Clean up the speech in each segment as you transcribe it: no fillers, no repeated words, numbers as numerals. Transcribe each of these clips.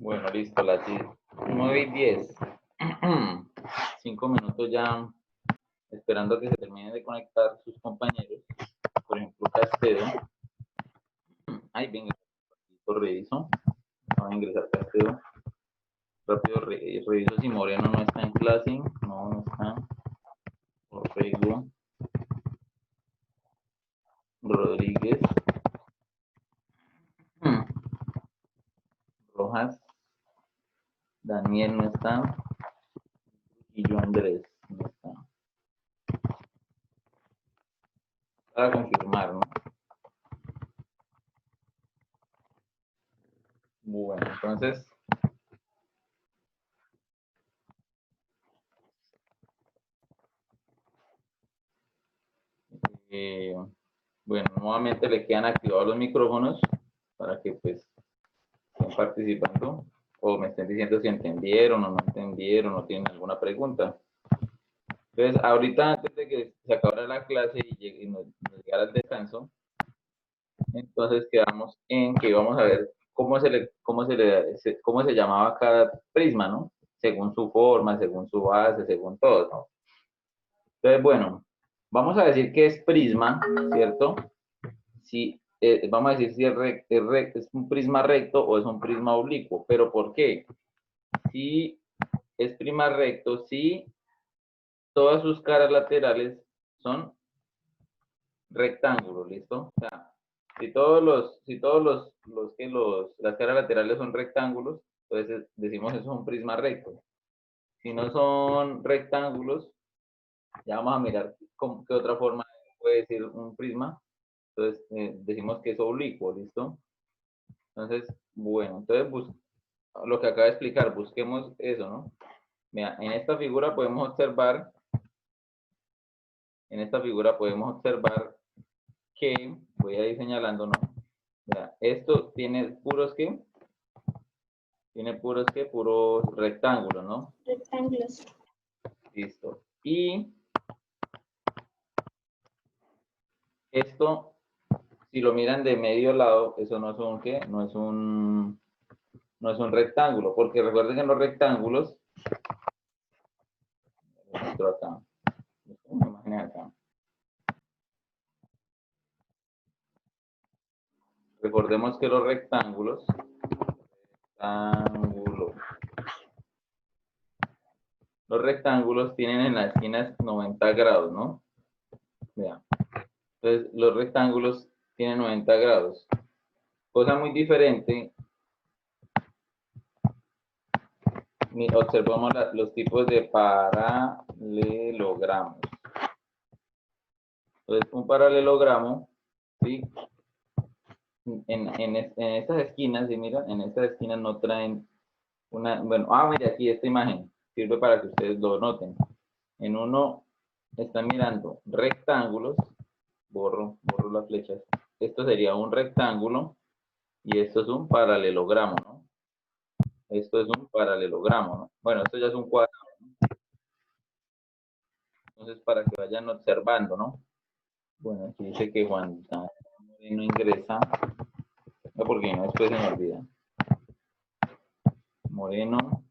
Bueno, listo, las 9:10. 5 minutos ya esperando a que se terminen de conectar sus compañeros. Por ejemplo, Castedo. Ay, venga, reviso. Vamos a ingresar Castedo. Rápido reviso si Moreno no está en clase. No, no está. Por Facebook. Rodríguez. Rojas. Daniel no está. Y yo Andrés no está. Para confirmar, ¿no? Bueno, entonces. Bueno, nuevamente le quedan activados los micrófonos para que pues estén participando o me estén diciendo si entendieron o no entendieron o tienen alguna pregunta. Entonces, ahorita antes de que se acabara la clase y nos llegara el descanso, entonces quedamos en que íbamos a ver cómo se llamaba cada prisma, ¿no? Según su forma, según su base, según todo, ¿no? Entonces, bueno, vamos a decir que es prisma, ¿cierto? Si, vamos a decir si es un prisma recto o es un prisma oblicuo. ¿Pero por qué? Si es prisma recto, si todas sus caras laterales son rectángulos, ¿listo? O sea, las caras laterales son rectángulos, entonces decimos eso es un prisma recto. Si no son rectángulos, ya vamos a mirar qué otra forma puede decir un prisma. Entonces decimos que es oblicuo, ¿listo? Entonces, bueno, entonces lo que acaba de explicar, busquemos eso, ¿no? Mira, en esta figura podemos observar que, voy a ir señalando, ¿no? Mira, esto tiene puros ¿qué? Tiene puros ¿qué? Puros rectángulos, ¿no? Rectángulos. Listo. Y esto, si lo miran de medio lado, eso no es un ¿qué? No es un rectángulo, porque recuerden que en los rectángulos, acá, acá. Recordemos que los rectángulos tienen en las esquinas 90 grados, ¿no? Vean. Entonces, los rectángulos tienen 90 grados. Cosa muy diferente. Observamos los tipos de paralelogramos. Entonces, un paralelogramo, ¿sí? En estas esquinas, ¿sí? Mira, en estas esquinas no traen bueno, mira aquí esta imagen, sirve para que ustedes lo noten. En uno están mirando rectángulos, borro las flechas. Esto sería un rectángulo y esto es un paralelogramo, ¿no? Esto es un paralelogramo, ¿no? Bueno, esto ya es un cuadrado, ¿no? Entonces, para que vayan observando, ¿no? Bueno, aquí dice que Juan Moreno ingresa. No, porque no, después se me olvida. Moreno.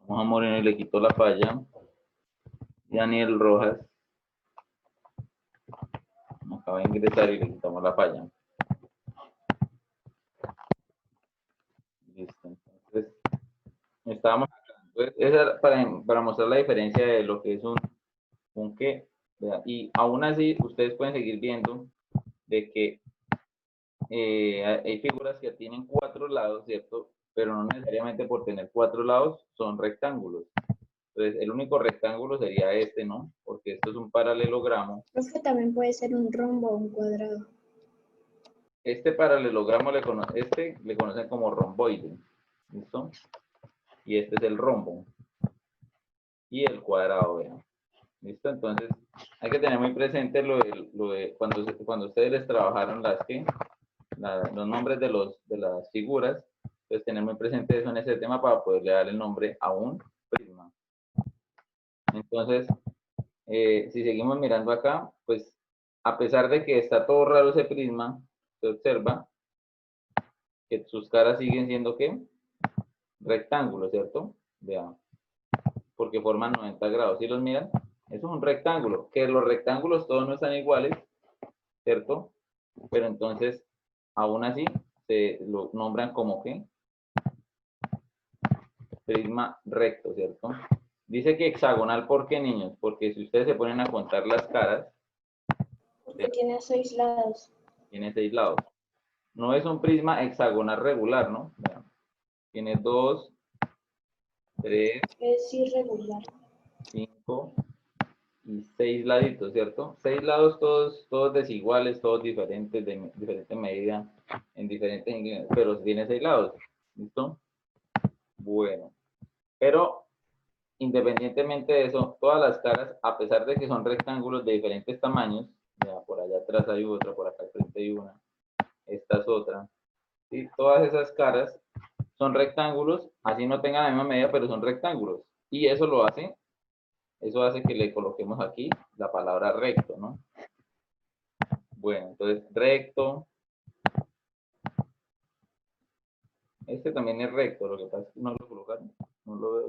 Vamos a Moreno y le quitó la falla. Daniel Rojas. Acaba de ingresar y le quitamos la falla. Listo. Entonces, estábamos acá. Entonces, esa era para mostrar la diferencia de lo que es un qué. Y aún así, ustedes pueden seguir viendo de que hay figuras que tienen 4 lados, ¿cierto? Pero no necesariamente por tener 4 lados son rectángulos. Entonces, el único rectángulo sería este, ¿no? Porque esto es un paralelogramo. Creo que también puede ser un rombo o un cuadrado. Este paralelogramo le conocen como romboide. ¿Listo? Y este es el rombo. Y el cuadrado, vean. ¿Listo? Entonces, hay que tener muy presente lo de cuando ustedes les trabajaron los nombres de las figuras, pues tener muy presente eso en ese tema para poderle dar el nombre a un prisma. Entonces, si seguimos mirando acá, pues a pesar de que está todo raro ese prisma, se observa que sus caras siguen siendo ¿qué? Rectángulos, ¿cierto? Vean, porque forman 90 grados. ¿Sí los miran? Eso es un rectángulo, que los rectángulos todos no están iguales, ¿cierto? Pero entonces, aún así, se lo nombran como ¿qué? Prisma recto, ¿cierto? Dice que hexagonal, ¿por qué, niños? Porque si ustedes se ponen a contar las caras, Porque tiene 6 lados. tiene 6 lados. No es un prisma hexagonal regular, ¿no? Vean. Tiene 2, 3, Es irregular. 5 y 6 laditos, ¿cierto? 6 lados todos desiguales, todos diferentes, de diferente medida, en diferentes inclinaciones, pero tiene 6 lados. ¿Listo? Bueno. Pero independientemente de eso, todas las caras, a pesar de que son rectángulos de diferentes tamaños, ya por allá atrás hay otra, por acá al frente hay una, esta es otra, ¿sí? Todas esas caras son rectángulos, así no tengan la misma medida, pero son rectángulos. Y eso hace que le coloquemos aquí la palabra recto, ¿no? Bueno, entonces recto. Este también es recto, lo que pasa es que no lo colocaron, no lo veo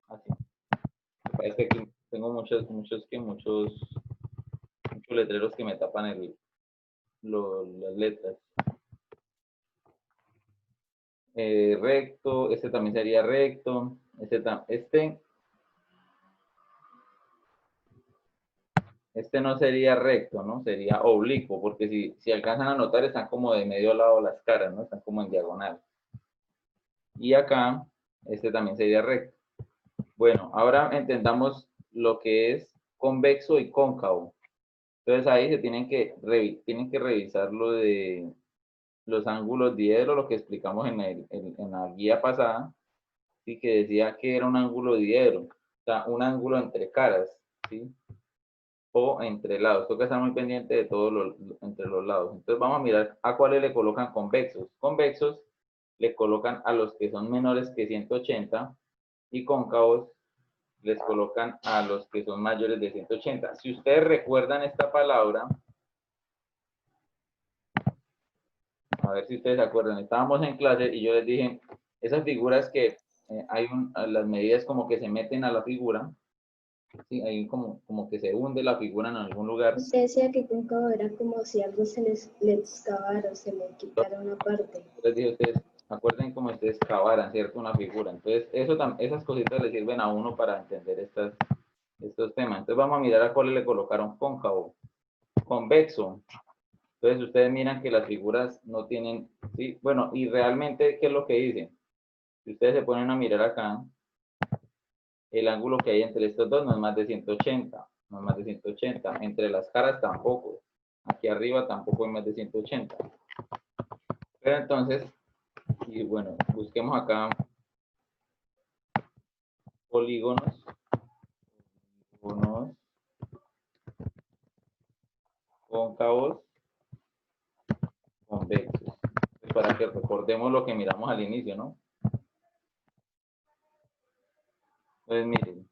así. Es que aquí tengo muchos letreros que me tapan las letras. Recto, este también sería recto, este no sería recto, ¿no? Sería oblicuo, porque si alcanzan a notar están como de medio lado las caras, ¿no? Están como en diagonal. Y acá, este también sería recto. Bueno, ahora entendamos lo que es convexo y cóncavo. Entonces ahí se tienen que revisar lo de los ángulos diedro, lo que explicamos en la guía pasada, ¿sí? Que decía que era un ángulo diedro, o sea, un ángulo entre caras, ¿sí? O entre lados. Toca estar muy pendiente de todos entre los lados. Entonces vamos a mirar a cuáles le colocan convexos. Convexos le colocan a los que son menores que 180 y cóncavos les colocan a los que son mayores de 180. Si ustedes recuerdan esta palabra, a ver si ustedes se acuerdan, estábamos en clase y yo les dije, esas figuras que las medidas como que se meten a la figura, ¿sí? Hay como que se hunde la figura en algún lugar. Usted decía que cóncavo era como si algo le excavara o se le quitara una parte. Les dije a ustedes, acuerden cómo ustedes cavaran, ¿cierto? Una figura. Entonces, esas cositas le sirven a uno para entender estos temas. Entonces, vamos a mirar a cuáles le colocaron cóncavo. Convexo. Entonces, ustedes miran que las figuras no tienen, ¿sí? Bueno, y realmente, ¿qué es lo que dicen? Si ustedes se ponen a mirar acá, el ángulo que hay entre estos dos no es más de 180, no es más de 180. Entre las caras tampoco. Aquí arriba tampoco hay más de 180. Pero entonces, y bueno, busquemos acá polígonos, cóncavos, convexos. Pues para que recordemos lo que miramos al inicio, ¿no? Entonces, miren,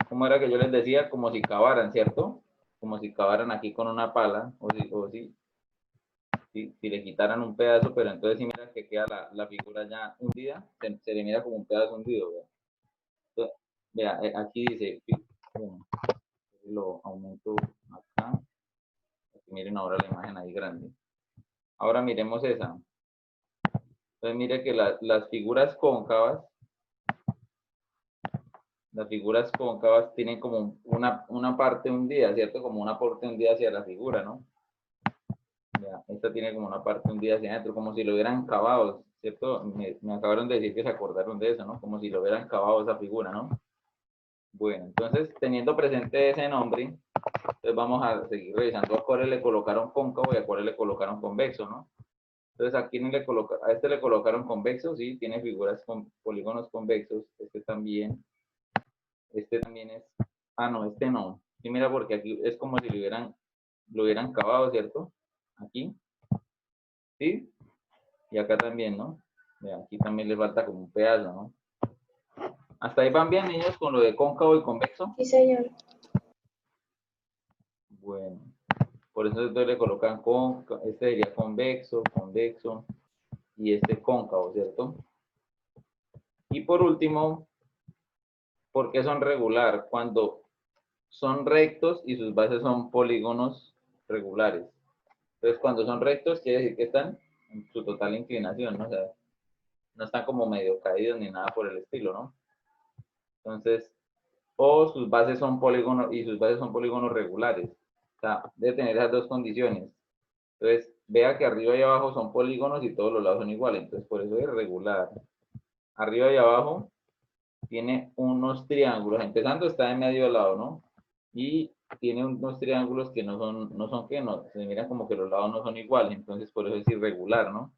¿cómo era que yo les decía? Como si cavaran, ¿cierto? Como si cavaran aquí con una pala, si le quitaran un pedazo, pero entonces si mira que queda la figura ya hundida, se le mira como un pedazo hundido, ¿vea? Entonces, vea, aquí dice, bueno, lo aumento acá, miren ahora la imagen ahí grande. Ahora miremos esa. Entonces mire que las figuras cóncavas tienen como una parte hundida, ¿cierto? Como una parte hundida hacia la figura, ¿no? Ya, esta tiene como una parte hundida hacia adentro, como si lo hubieran cavado, ¿cierto? Me acabaron de decir que se acordaron de eso, ¿no? Como si lo hubieran cavado esa figura, ¿no? Bueno, entonces, teniendo presente ese nombre, entonces vamos a seguir revisando a cuáles le colocaron cóncavo y a cuáles le colocaron convexo, ¿no? Entonces, a este le colocaron convexo, sí, tiene figuras con polígonos convexos, este también es, no, este no, sí, mira, porque aquí es como si lo hubieran cavado, ¿cierto? Aquí, ¿sí? Y acá también, ¿no? Mira, aquí también le falta como un pedazo, ¿no? ¿Hasta ahí van bien, niños, con lo de cóncavo y convexo? Sí, señor. Bueno, por eso entonces le colocan cóncavo, este sería convexo, convexo, y este cóncavo, ¿cierto? Y por último, ¿por qué son regular? Cuando son rectos y sus bases son polígonos regulares. Entonces, cuando son rectos, quiere decir que están en su total inclinación, ¿no? O sea, no están como medio caídos ni nada por el estilo, ¿no? Entonces, o sus bases son polígonos y sus bases son polígonos regulares. O sea, debe tener esas dos condiciones. Entonces, vea que arriba y abajo son polígonos y todos los lados son iguales. Entonces, por eso es regular. Arriba y abajo tiene unos triángulos. Empezando está en medio lado, ¿no? Y tiene unos triángulos que no, se miran como que los lados no son iguales. Entonces, por eso es irregular, ¿no?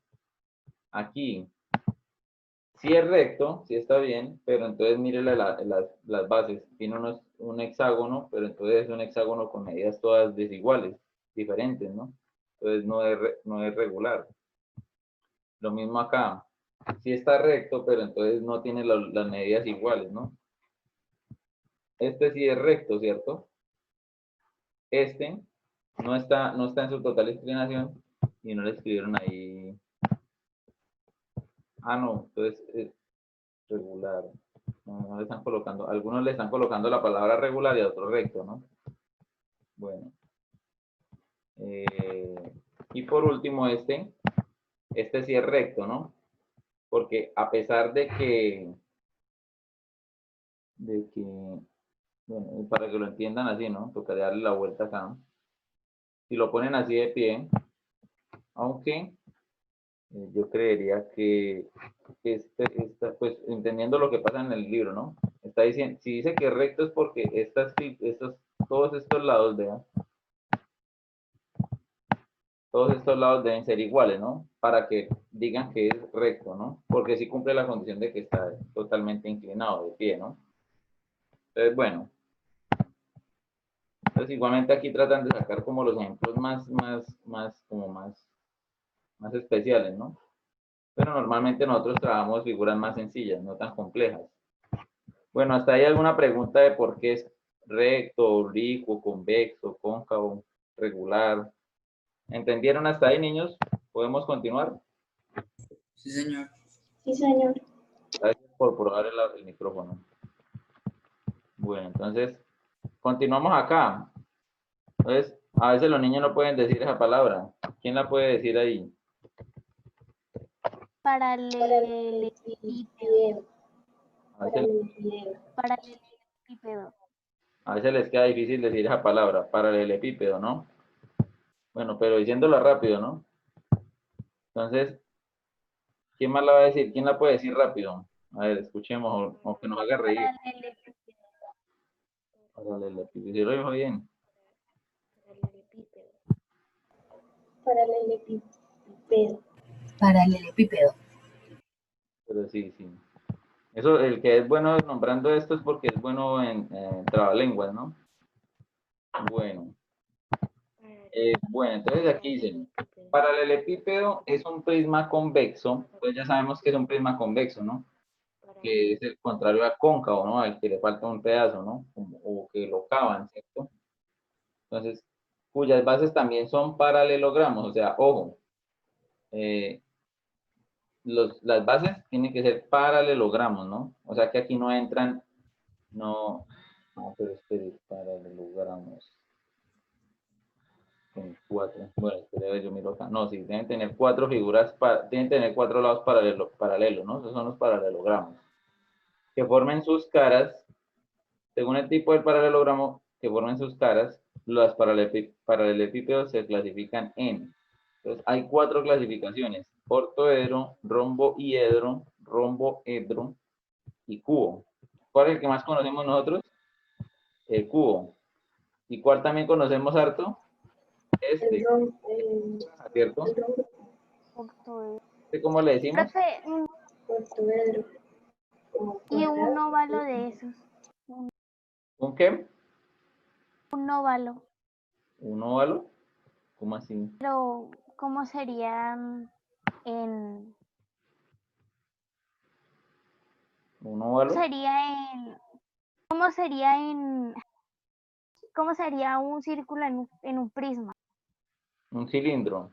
Aquí, sí es recto, sí está bien, pero entonces mire las bases. Tiene un hexágono, pero entonces es un hexágono con medidas todas desiguales, diferentes, ¿no? Entonces no es regular. Lo mismo acá. Sí está recto, pero entonces no tiene las medidas iguales, ¿no? Este sí es recto, ¿cierto? Este no está en su total inclinación y no le escribieron ahí. Ah, no, entonces es regular. No le están colocando, algunos le están colocando la palabra regular y a otros recto, ¿no? Bueno. Y por último este sí es recto, ¿no? Porque a pesar bueno, para que lo entiendan así, ¿no? Tocaría darle la vuelta acá. Si lo ponen así de pie, aunque yo creería que pues entendiendo lo que pasa en el libro, ¿no? Está diciendo, si dice que recto es porque todos estos lados, vean, todos estos lados deben ser iguales, ¿no? Para que digan que es recto, ¿no? Porque sí cumple la condición de que está totalmente inclinado de pie, ¿no? Entonces, bueno, entonces igualmente aquí tratan de sacar como los ejemplos más especiales, ¿no? Pero normalmente nosotros trabajamos figuras más sencillas, no tan complejas. Bueno, ¿hasta ahí alguna pregunta de por qué es recto, oblicuo, convexo, cóncavo, regular? ¿Entendieron hasta ahí, niños? ¿Podemos continuar? Sí, señor. Sí, señor. Gracias por probar el micrófono. Bueno, entonces, continuamos acá. Entonces, a veces los niños no pueden decir esa palabra. ¿Quién la puede decir ahí? Paralelepípedo. A veces, Paralelepípedo. a veces les queda difícil decir esa palabra, paralelepípedo, ¿no? Bueno, pero diciéndola rápido, ¿no? Entonces, ¿quién más la va a decir? ¿Quién la puede decir rápido? A ver, escuchemos, o que nos haga reír. Paralelepípedo. ¿Sí lo dijo bien? Paralelepípedo. Paralelepípedo. Pero sí, sí. Eso, el que es bueno nombrando esto es porque es bueno en trabalenguas, ¿no? Bueno. Bueno, entonces aquí dicen, paralelepípedo es un prisma convexo, pues ya sabemos que es un prisma convexo, ¿no? Que es el contrario a cóncavo, ¿no? Al que le falta un pedazo, ¿no? O que lo cavan, ¿cierto? Entonces, cuyas bases también son paralelogramos, o sea, ojo, eh, las bases tienen que ser paralelogramos, ¿no? O sea que aquí no entran, no, pero espere, paralelogramos. En cuatro. Bueno, espera, yo miro acá. No, sí, deben tener cuatro figuras, deben tener cuatro lados paralelos, ¿no? Esos son los paralelogramos. Que formen sus caras, según el tipo del paralelogramo, que formen sus caras, los paralelepípedos se clasifican en. Entonces, hay cuatro clasificaciones: ortoedro, romboedro, romboedro y cubo. ¿Cuál es el que más conocemos nosotros? El cubo. ¿Y cuál también conocemos harto? Este, ¿cierto? ¿Este cómo le decimos? Profe, Ortoedro. y un óvalo de esos. ¿Un qué? Un óvalo. ¿Un óvalo? ¿Cómo así? Pero, ¿cómo sería en ¿Un óvalo? ¿Cómo sería un círculo en un prisma? Un cilindro.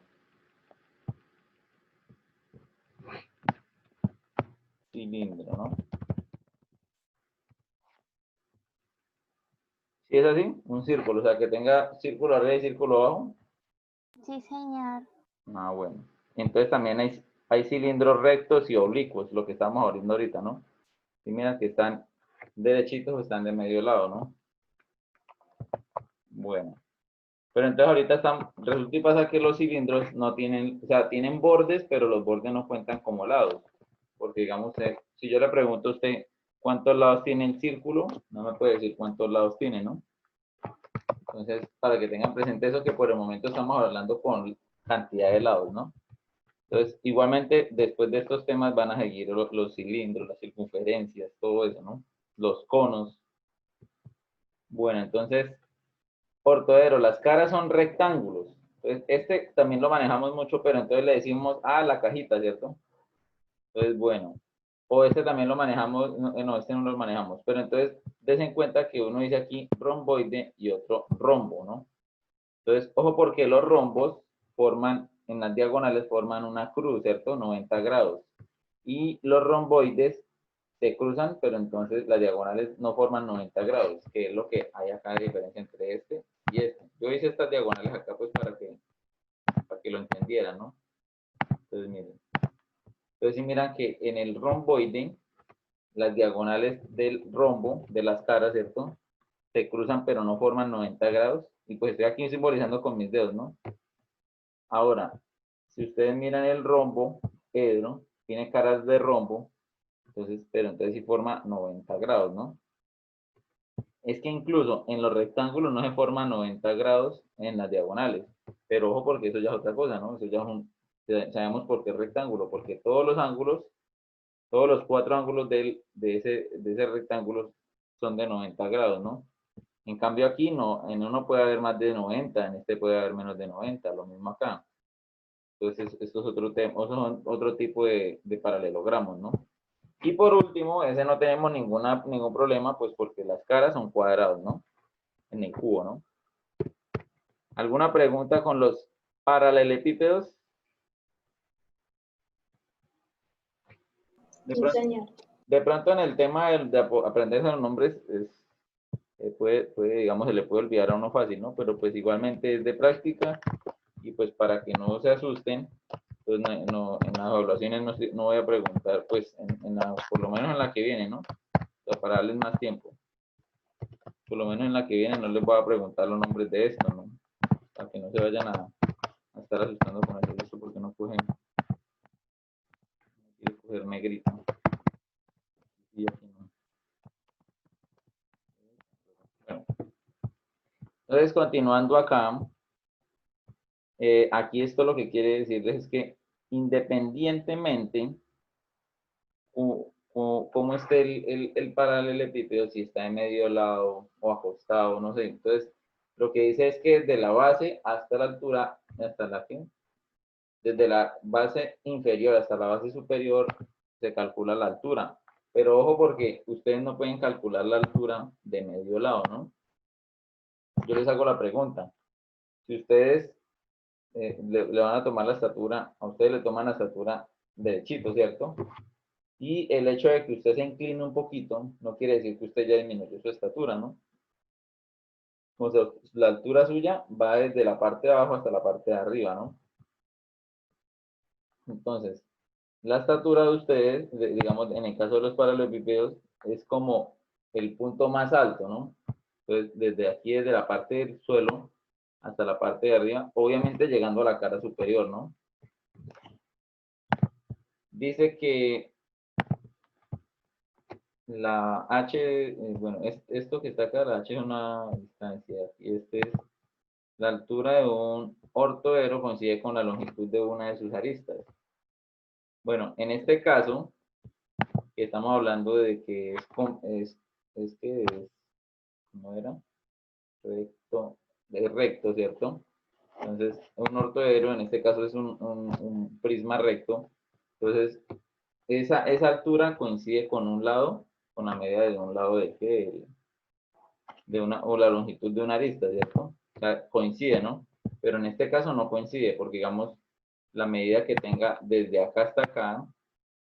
Cilindro, ¿no? ¿Sí es así? Un círculo, o sea, que tenga círculo arriba y círculo abajo. Sí, señor. Ah, bueno. Entonces también hay cilindros rectos y oblicuos, lo que estamos hablando ahorita, ¿no? Y mira que están derechitos o están de medio lado, ¿no? Bueno. Pero entonces ahorita resulta y pasa que los cilindros no tienen, o sea, tienen bordes, pero los bordes no cuentan como lados. Porque digamos, si yo le pregunto a usted cuántos lados tiene el círculo, no me puede decir cuántos lados tiene, ¿no? Entonces, para que tengan presente eso, que por el momento estamos hablando con cantidad de lados, ¿no? Entonces, igualmente, después de estos temas van a seguir los cilindros, las circunferencias, todo eso, ¿no? Los conos. Bueno, entonces, ortoedro, las caras son rectángulos. Entonces, este también lo manejamos mucho, pero entonces le decimos a la cajita, ¿cierto? Entonces, bueno. O este también lo manejamos, no, este no lo manejamos. Pero entonces, des en cuenta que uno dice aquí romboide y otro rombo, ¿no? Entonces, ojo porque los rombos forman, en las diagonales forman una cruz, ¿cierto? 90 grados. Y los romboides se cruzan, pero entonces las diagonales no forman 90 grados, que es lo que hay acá de diferencia entre este y este. Yo hice estas diagonales acá pues para que lo entendieran, ¿no? Entonces miren. Entonces si miran que en el romboide, las diagonales del rombo, de las caras, ¿cierto? Se cruzan pero no forman 90 grados. Y pues estoy aquí simbolizando con mis dedos, ¿no? Ahora, si ustedes miran el rombo, Pedro, tiene caras de rombo, entonces, pero entonces sí forma 90 grados, ¿no? Es que incluso en los rectángulos no se forma 90 grados en las diagonales, pero ojo porque eso ya es otra cosa, ¿no? Eso ya sabemos por qué es rectángulo, porque todos los ángulos, todos los 4 ángulos de ese rectángulo son de 90 grados, ¿no? En cambio aquí no, en uno puede haber más de 90, en este puede haber menos de 90, lo mismo acá. Entonces, esto es otro tema, son otro tipo de paralelogramos, ¿no? Y por último, ese no tenemos ningún problema, pues porque las caras son cuadrados, ¿no? En el cubo, ¿no? ¿Alguna pregunta con los paralelepípedos? Sí, señor. De pronto en el tema de aprenderse los nombres, digamos, se le puede olvidar a uno fácil, ¿no? Pero pues igualmente es de práctica y pues para que no se asusten, pues en las evaluaciones no voy a preguntar, pues por lo menos en la que viene, ¿no? O sea, para darles más tiempo. Por lo menos en la que viene no les voy a preguntar los nombres de esto, ¿no? Para que no se vayan a estar asustando con eso, porque no quiero coger negrito. Y aquí no. Bueno. Entonces, continuando acá, aquí esto lo que quiere decirles es que independientemente cómo esté el paralelepípedo, si está de medio lado o acostado, no sé. Entonces, lo que dice es que desde la base hasta la altura, hasta la que, desde la base inferior hasta la base superior, se calcula la altura. Pero ojo porque ustedes no pueden calcular la altura de medio lado, ¿no? Yo les hago la pregunta. Si ustedes le van a tomar la estatura, a ustedes le toman la estatura derechito, ¿cierto? Y el hecho de que usted se incline un poquito no quiere decir que usted ya disminuyó su estatura, ¿no? O sea, la altura suya va desde la parte de abajo hasta la parte de arriba, ¿no? Entonces, la estatura de ustedes, digamos, en el caso de los paralelepípedos, es como el punto más alto, ¿no? Entonces, desde aquí, desde la parte del suelo hasta la parte de arriba, obviamente llegando a la cara superior, ¿no? Dice que la H, bueno, esto que está acá, la H es una distancia, y este es la altura de un ortoedro coincide con la longitud de una de sus aristas. Bueno, en este caso, que estamos hablando de que ¿cómo era? Recto, ¿cierto? Entonces, un ortoedro en este caso es un prisma recto. Entonces, esa altura coincide con un lado, con la medida de un lado de qué, o la longitud de una arista, ¿cierto? O sea, coincide, ¿no? Pero en este caso no coincide, porque digamos, la medida que tenga desde acá hasta acá,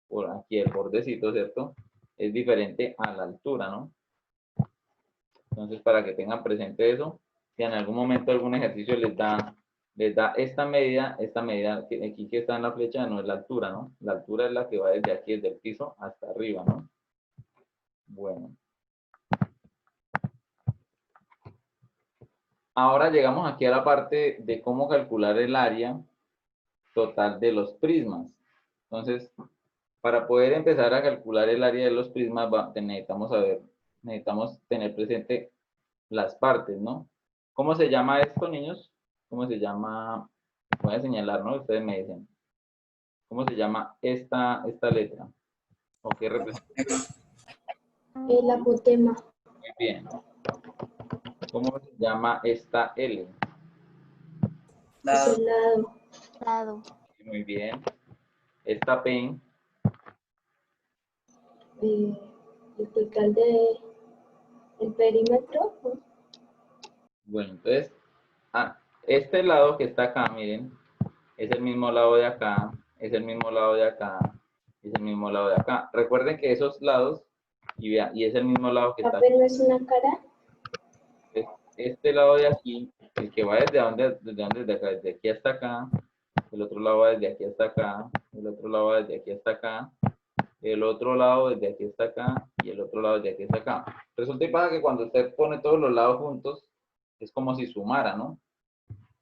por aquí el bordecito, ¿cierto? Es diferente a la altura, ¿no? Entonces, para que tengan presente eso, si en algún momento algún ejercicio les da esta medida que aquí que está en la flecha no es la altura, ¿no? La altura es la que va desde aquí, desde el piso hasta arriba, ¿no? Bueno. Ahora llegamos aquí a la parte de cómo calcular el área total de los prismas. Entonces, para poder empezar a calcular el área de los prismas, necesitamos tener presente las partes, ¿no? ¿Cómo se llama esto, niños? ¿Cómo se llama? Voy a señalar, ¿no? Ustedes me dicen. ¿Cómo se llama esta letra? ¿O qué representa? El apotema. Muy bien. ¿Cómo se llama esta L? Es el lado. Lado. Muy bien. Esta P. El total de el perímetro. ¿No? Bueno, entonces, este lado que está acá, miren, es el mismo lado de acá, es el mismo lado de acá, es el mismo lado de acá. Recuerden que esos lados, y es el mismo lado que está ¿Papel no es una cara? este lado de aquí, el que va desde acá, desde aquí hasta acá, el otro lado va desde aquí hasta acá, el otro lado va desde aquí hasta acá, el otro lado desde aquí hasta acá, y el otro lado desde aquí hasta acá. Resulta y pasa que cuando usted pone todos los lados juntos, es como si sumara, ¿no?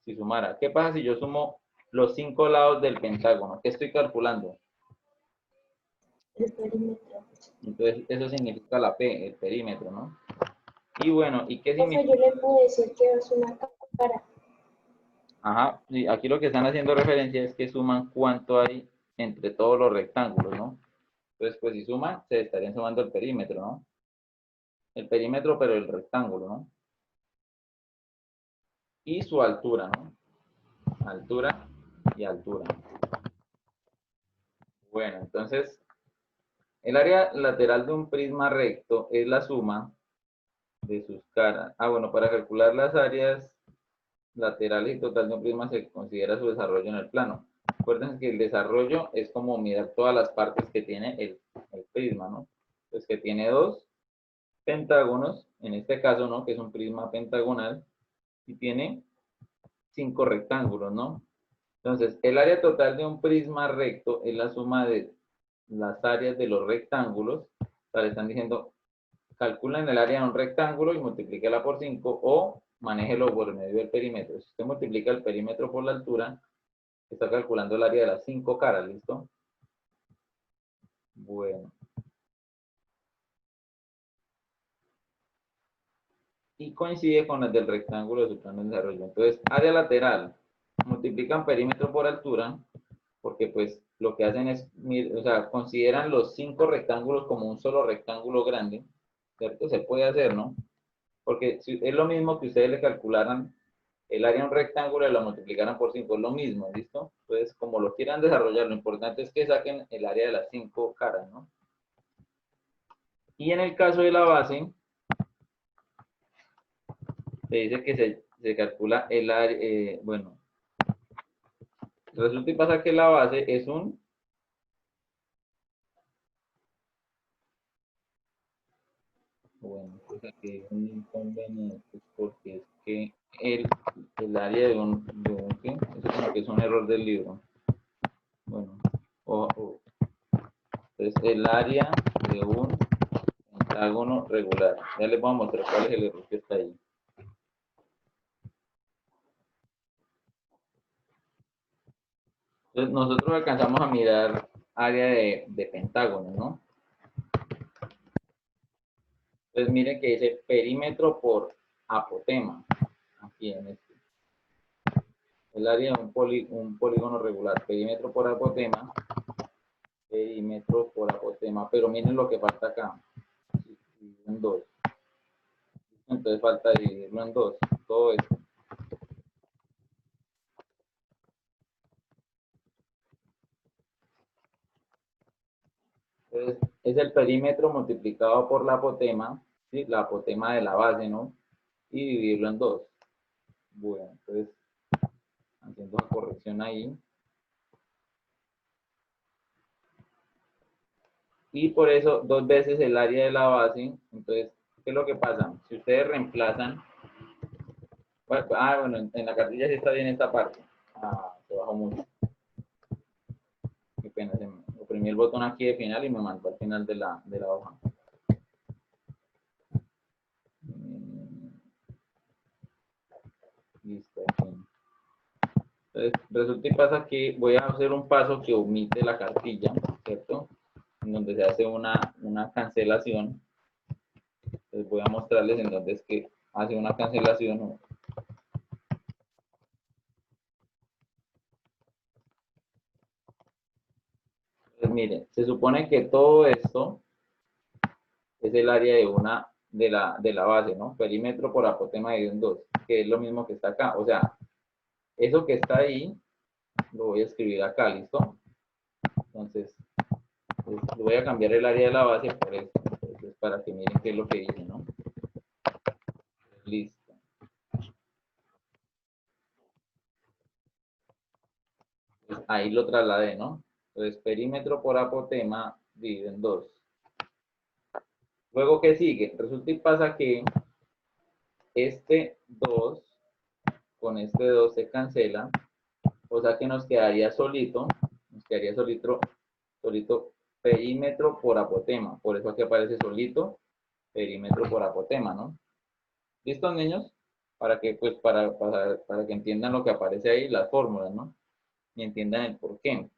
Si sumara. ¿Qué pasa si yo sumo los 5 lados del pentágono? ¿Qué estoy calculando? El perímetro. Entonces, eso significa la P, el perímetro, ¿no? Y bueno, ¿y qué Profe, significa? yo le puedo decir que es una cara. Ajá, sí, aquí lo que están haciendo referencia es que suman cuánto hay entre todos los rectángulos, ¿no? Entonces, pues si suman, se estarían sumando el perímetro, ¿no? El perímetro, pero el rectángulo, ¿no? Y su altura, ¿no? Altura y altura. Bueno, entonces, el área lateral de un prisma recto es la suma de sus caras. Bueno, para calcular las áreas laterales y total de un prisma se considera su desarrollo en el plano. Recuerden que el desarrollo es como mirar todas las partes que tiene el prisma, ¿no? Pues que tiene dos pentágonos, en este caso, ¿no? Que es un prisma pentagonal, y tiene 5 rectángulos, ¿no? Entonces, el área total de un prisma recto es la suma de las áreas de los rectángulos. O sea, le están diciendo, calculen el área de un rectángulo y multiplíquela por 5 o manéjelo por medio del perímetro. Si usted multiplica el perímetro por la altura, está calculando el área de las 5 caras, ¿listo? Bueno. Y coincide con las del rectángulo de su plano de desarrollo. Entonces, área lateral, multiplican perímetro por altura, porque pues lo que hacen es, o sea, consideran los 5 rectángulos como un solo rectángulo grande, ¿cierto? Se puede hacer, ¿no? Porque es lo mismo que ustedes le calcularan el área de un rectángulo y lo multiplicaran por 5, es lo mismo, ¿listo? Entonces, como lo quieran desarrollar, lo importante es que saquen el área de las 5 caras, ¿no? Y en el caso de la base, se dice que se calcula el área, bueno, resulta y pasa que la base es bueno, pues aquí hay un inconveniente porque es que el área ¿qué? Eso como que es un error del libro. Bueno, entonces el área de un pentágono regular. Ya les voy a mostrar cuál es el error que está ahí. Entonces nosotros alcanzamos a mirar área de pentágono, ¿no? Entonces miren que dice perímetro por apotema. Aquí en este. El área de un polígono regular. Perímetro por apotema. Perímetro por apotema. Pero miren lo que falta acá. En 2. Entonces falta dividirlo en 2. Todo esto. es el perímetro multiplicado por la apotema, ¿sí? La apotema de la base, ¿no? Y dividirlo en 2. Bueno, entonces, haciendo una corrección ahí. Y por eso 2 veces el área de la base. Entonces, ¿qué es lo que pasa? Si ustedes reemplazan, bueno, en la cartilla sí está bien esta parte. Se bajó mucho. Qué pena, oprimí el botón aquí de final y me mandó al final de la hoja. Listo. Entonces, resulta y pasa que voy a hacer un paso que omite la cartilla, ¿cierto? En donde se hace una cancelación. Entonces voy a mostrarles en donde es que hace una cancelación. Pues miren, se supone que todo esto es el área de la base, ¿no? Perímetro por apotema dividido en 2, que es lo mismo que está acá. O sea, eso que está ahí, lo voy a escribir acá, ¿listo? Entonces, pues, voy a cambiar el área de la base por esto. Entonces, para que miren qué es lo que dice, ¿no? Listo. Pues ahí lo trasladé, ¿no? Entonces, perímetro por apotema dividido en 2. Luego, ¿qué sigue? Resulta y pasa que este 2 con este 2 se cancela, o sea que nos quedaría solito perímetro por apotema. Por eso aquí aparece solito perímetro por apotema, ¿no? ¿Listos, niños? Para que, pues, para que entiendan lo que aparece ahí, las fórmulas, ¿no? Y entiendan el por qué.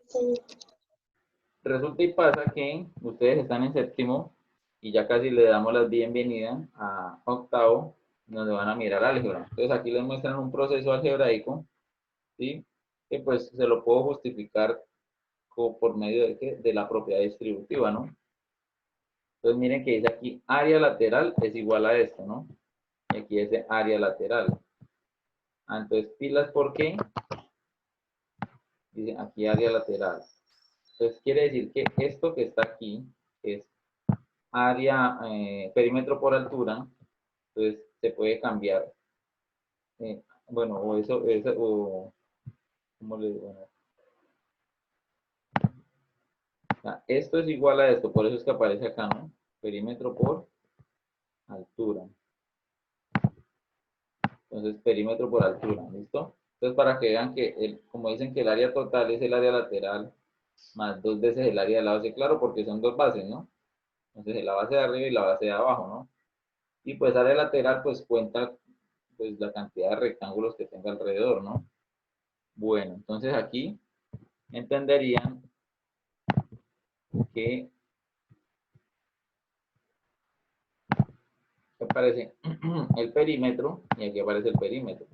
Sí. Resulta y pasa que ustedes están en séptimo y ya casi le damos la bienvenida a octavo, donde van a mirar álgebra. Entonces aquí les muestran un proceso algebraico, ¿sí? Que pues se lo puedo justificar por medio de, ¿qué? De la propiedad distributiva, ¿no? Entonces miren que dice aquí área lateral es igual a esto, ¿no? Y aquí dice área lateral. Entonces pilas, ¿por qué? Dice aquí área lateral. Entonces quiere decir que esto que está aquí es área, perímetro por altura. Entonces se puede cambiar. Bueno, o ¿cómo le digo? Bueno, o sea, esto es igual a esto, por eso es que aparece acá, ¿no? Perímetro por altura. Entonces, perímetro por altura, ¿listo? Entonces, para que vean que, como dicen que el área total es el área lateral más 2 veces el área de la base, claro, porque son 2 bases, ¿no? Entonces, la base de arriba y la base de abajo, ¿no? Y pues área lateral, pues cuenta pues la cantidad de rectángulos que tenga alrededor, ¿no? Bueno, entonces aquí entenderían que aparece el perímetro y aquí aparece el perímetro.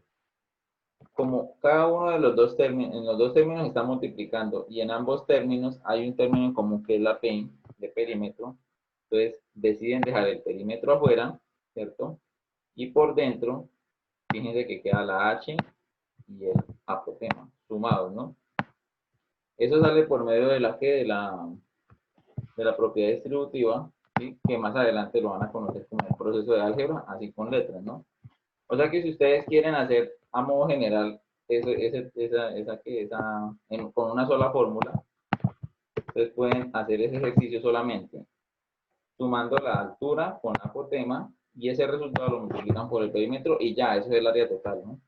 Como cada uno de los dos términos, en los dos términos está multiplicando y en ambos términos hay un término en común que es la P de perímetro, entonces deciden dejar el perímetro afuera, ¿cierto? Y por dentro, fíjense que queda la H y el apotema, sumados, ¿no? Eso sale por medio de la de la propiedad distributiva, ¿sí? Que más adelante lo van a conocer como un proceso de álgebra, así con letras, ¿no? O sea que si ustedes quieren hacer a modo general con una sola fórmula, ustedes pueden hacer ese ejercicio solamente sumando la altura con la apotema y ese resultado lo multiplican por el perímetro y ya, eso es el área total, ¿no?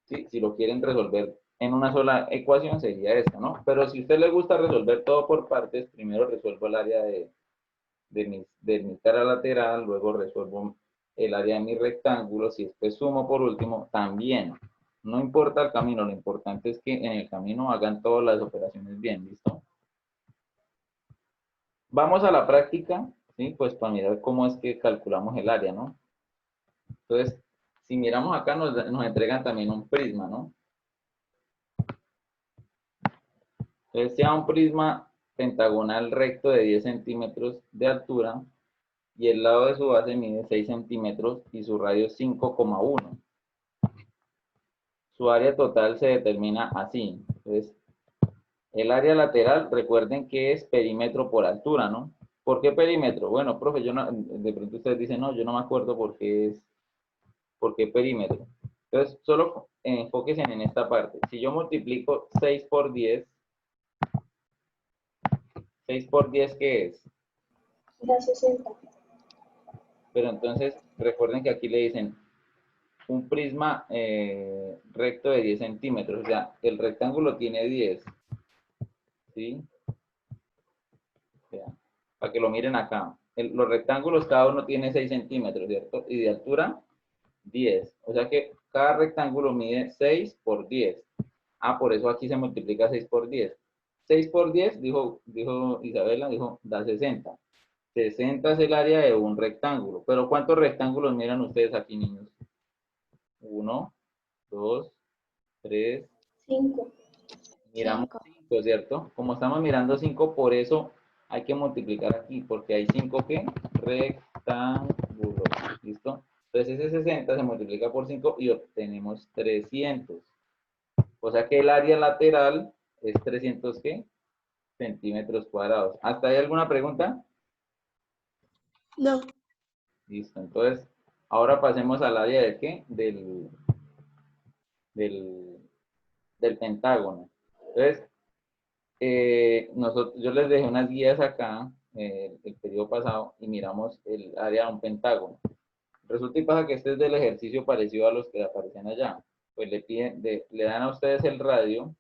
¿Sí? Si lo quieren resolver en una sola ecuación sería esto, ¿no? Pero si a usted le gusta resolver todo por partes, primero resuelvo el área de mi cara lateral, luego resuelvo el área de mi rectángulo, si después sumo por último, también. No importa el camino, lo importante es que en el camino hagan todas las operaciones bien, ¿listo? Vamos a la práctica, ¿sí? Pues para mirar cómo es que calculamos el área, ¿no? Entonces, si miramos acá, nos entregan también un prisma, ¿no? Entonces, sea un prisma pentagonal recto de 10 centímetros de altura y el lado de su base mide 6 centímetros y su radio es 5,1. Su área total se determina así. Entonces, El área lateral, recuerden que es perímetro por altura, ¿no? ¿Por qué perímetro? Bueno, profe, yo no, de pronto ustedes dicen, no, yo no me acuerdo por qué perímetro. Entonces, solo enfóquense en esta parte. Si yo multiplico 6 por 10, 6 por 10, ¿qué es? Da 60. Pero entonces, recuerden que aquí le dicen un prisma recto de 10 centímetros. O sea, el rectángulo tiene 10. ¿Sí? O sea, para que lo miren acá. Los rectángulos cada uno tiene 6 centímetros, ¿cierto? Y de altura, 10. O sea que cada rectángulo mide 6 por 10. Ah, por eso aquí se multiplica 6 por 10. 6 por 10, dijo Isabela, da 60. 60 es el área de un rectángulo. Pero ¿cuántos rectángulos miran ustedes aquí, niños? 1, 2, 3. 5. Miramos 5. 5, ¿cierto? Como estamos mirando 5, por eso hay que multiplicar aquí, porque hay 5 ¿qué? Rectángulos. ¿Listo? Entonces ese 60 se multiplica por 5 y obtenemos 300. O sea que el área lateral es 300 ¿qué? Centímetros cuadrados. ¿Hasta ahí alguna pregunta? No. Listo. Entonces, ahora pasemos al área de qué? Del, del pentágono. Entonces, yo les dejé unas guías acá el periodo pasado y miramos el área de un pentágono. Resulta y pasa que este es del ejercicio parecido a los que aparecen allá. Pues le dan a ustedes el radio,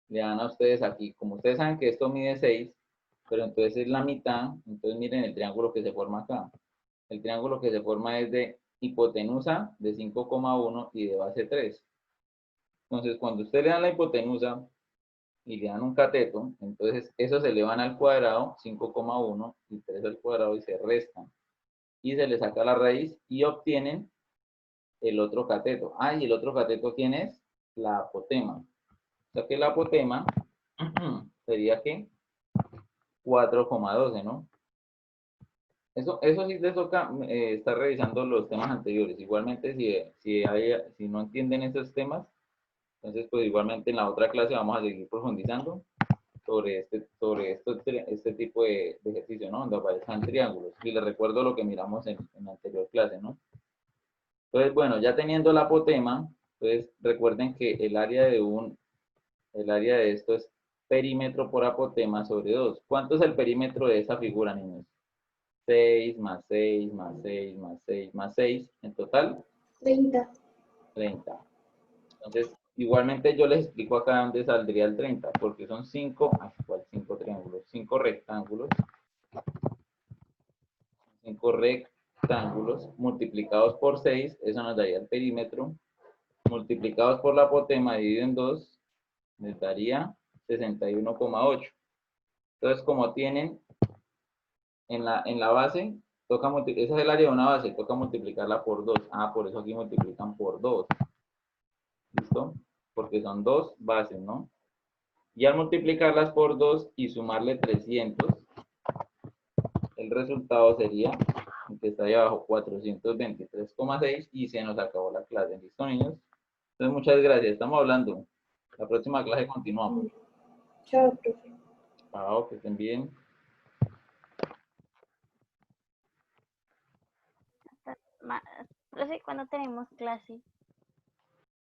le dan a ustedes aquí, como ustedes saben que esto mide 6, pero entonces es la mitad, entonces miren el triángulo que se forma acá. El triángulo que se forma es de hipotenusa de 5,1 y de base 3. Entonces, cuando usted le dan la hipotenusa y le dan un cateto, entonces esos se elevan al cuadrado, 5,1 y 3 al cuadrado y se restan. Y se le saca la raíz y obtienen el otro cateto. Ah, y el otro cateto, ¿quién es? La apotema. O sea que la apotema sería ¿qué? 4,12, ¿no? Eso sí les toca estar revisando los temas anteriores. Igualmente, si no entienden esos temas, entonces pues igualmente en la otra clase vamos a seguir profundizando sobre este tipo de ejercicio, ¿no? Donde aparezcan triángulos. Y les recuerdo lo que miramos en la anterior clase, ¿no? Entonces, bueno, ya teniendo la apotema, entonces recuerden que el área de esto es perímetro por apotema sobre 2. ¿Cuánto es el perímetro de esa figura, niños? 6 más 6 más 6 más 6 más 6, en total 30. 30. Entonces, igualmente yo les explico acá dónde saldría el 30, porque son 5, ¿cuál 5 triángulos? 5 rectángulos, 5 rectángulos multiplicados por 6, eso nos daría el perímetro, multiplicados por la apotema dividido en 2, les daría 61,8. Entonces, como tienen en la base, esa es el área de una base, toca multiplicarla por 2. Ah, por eso aquí multiplican por 2. ¿Listo? Porque son dos bases, ¿no? Y al multiplicarlas por 2 y sumarle 300, el resultado sería, que está ahí abajo, 423,6 y se nos acabó la clase. ¿Listo, niños? Entonces, muchas gracias. Estamos hablando. La próxima clase continuamos. Chao, profe. Chao, que estén bien. Profe, ¿cuándo tenemos clase?